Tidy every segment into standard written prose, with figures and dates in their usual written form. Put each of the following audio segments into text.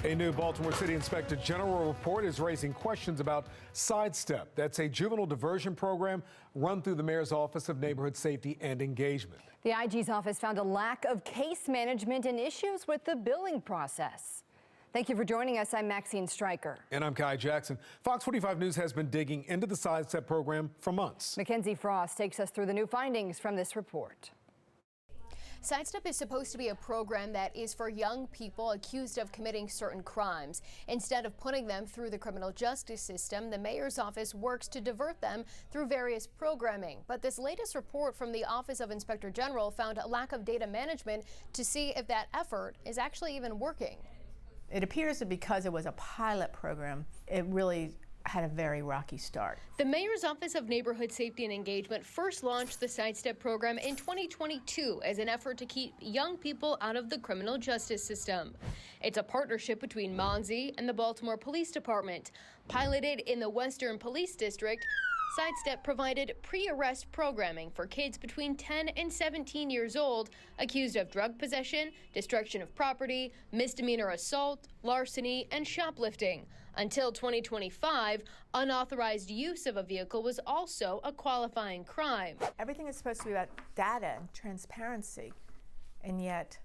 A new Baltimore City Inspector General report is raising questions about Sidestep. That's a juvenile diversion program run through the mayor's Office of Neighborhood Safety and Engagement. The IG's office found a lack of case management and issues with the billing process. Thank you for joining us. I'm Maxine Stryker. And I'm Kai Jackson. Fox 45 News has been digging into the Sidestep program for months. Mackenzie Frost takes us through the new findings from this report. Sidestep is supposed to be a program that is for young people accused of committing certain crimes. Instead of putting them through the criminal justice system, the mayor's office works to divert them through various programming. But this latest report from the Office of Inspector General found a lack of data management to see if that effort is actually even working. It appears that because it was a pilot program, it really had a very rocky start. The mayor's Office of Neighborhood Safety and Engagement first launched the Sidestep program in 2022 as an effort to keep young people out of the criminal justice system. It's a partnership between MONSE and the Baltimore Police Department. Piloted in the Western Police District, Sidestep provided pre-arrest programming for kids between 10 and 17 years old accused of drug possession, destruction of property, misdemeanor assault, larceny, and shoplifting. Until 2025, unauthorized use of a vehicle was also a qualifying crime. Everything is supposed to be about data and transparency, and yet,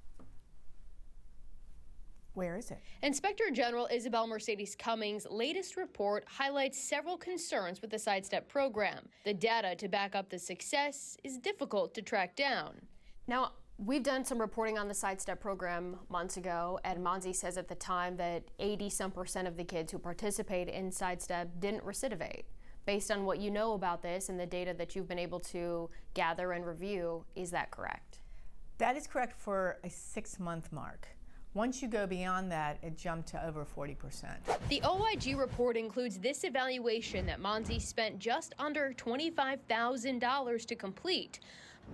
where is it? Inspector General Isabel Mercedes Cummings' latest report highlights several concerns with the Sidestep program. The data to back up the success is difficult to track down. Now, we've done some reporting on the Sidestep program months ago, and MONSE says at the time that 80% of the kids who participate in Sidestep didn't recidivate. Based on what you know about this and the data that you've been able to gather and review, is that correct? That is correct for a 6-month mark. Once you go beyond that, it jumped to over 40%. The OIG report includes this evaluation that MONSE spent just under $25,000 to complete.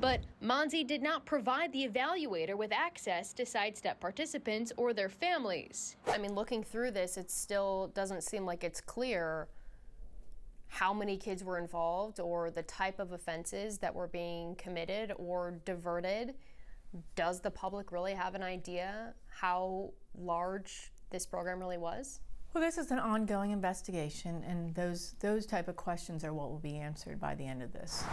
But MONSE did not provide the evaluator with access to Sidestep participants or their families. I mean, looking through this, it still doesn't seem like it's clear how many kids were involved or the type of offenses that were being committed or diverted. Does the public really have an idea how large this program really was? Well, this is an ongoing investigation, and those type of questions are what will be answered by the end of this.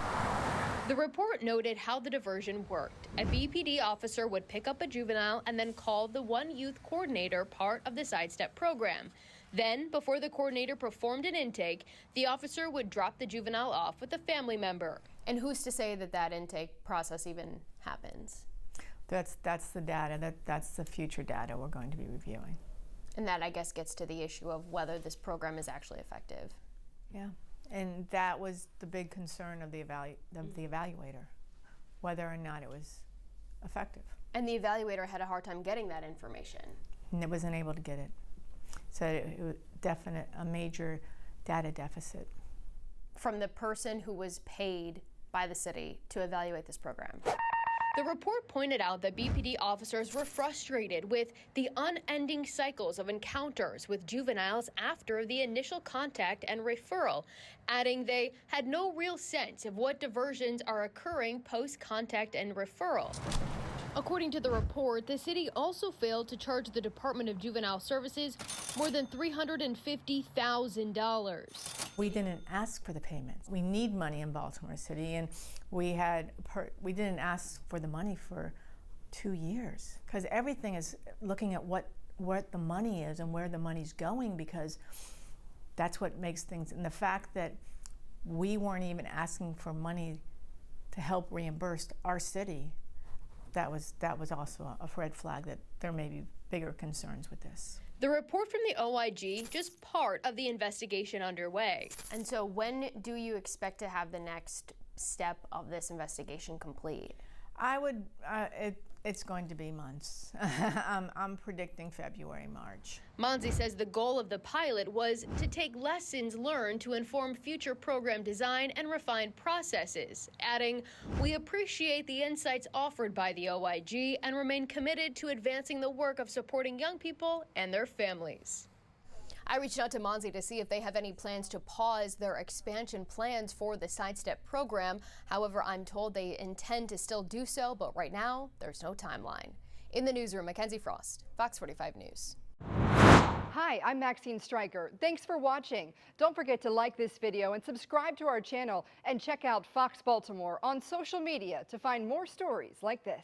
The report noted how the diversion worked. A BPD officer would pick up a juvenile and then call the one youth coordinator part of the Sidestep program. Then, before the coordinator performed an intake, the officer would drop the juvenile off with a family member. And who's to say that that intake process even happens? That's the data, that's the future data we're going to be reviewing. And that, I guess, gets to the issue of whether this program is actually effective. Yeah, and that was the big concern of the evaluator, whether or not it was effective. And the evaluator had a hard time getting that information. And it wasn't able to get it. So it was a major data deficit. From the person who was paid by the city to evaluate this program. The report pointed out that BPD officers were frustrated with the unending cycles of encounters with juveniles after the initial contact and referral, adding they had no real sense of what diversions are occurring post-contact and referral. According to the report, the city also failed to charge the Department of Juvenile Services more than $350,000. We didn't ask for the payments. We need money in Baltimore City, and we didn't ask for the money for 2 years, because everything is looking at what the money is and where the money's going, because that's what makes things. And the fact that we weren't even asking for money to help reimburse our city, that was also a red flag that there may be bigger concerns with this. The report from the OIG, just part of the investigation underway. And so when do you expect to have the next step of this investigation complete? It's going to be months. I'm predicting February, March. MONSE says the goal of the pilot was to take lessons learned to inform future program design and refine processes, adding, "We appreciate the insights offered by the OIG and remain committed to advancing the work of supporting young people and their families." I reached out to MONSE to see if they have any plans to pause their expansion plans for the Sidestep program. However, I'm told they intend to still do so, but right now, there's no timeline. In the newsroom, Mackenzie Frost, Fox 45 News. Hi, I'm Maxine Stryker. Thanks for watching. Don't forget to like this video and subscribe to our channel, and check out Fox Baltimore on social media to find more stories like this.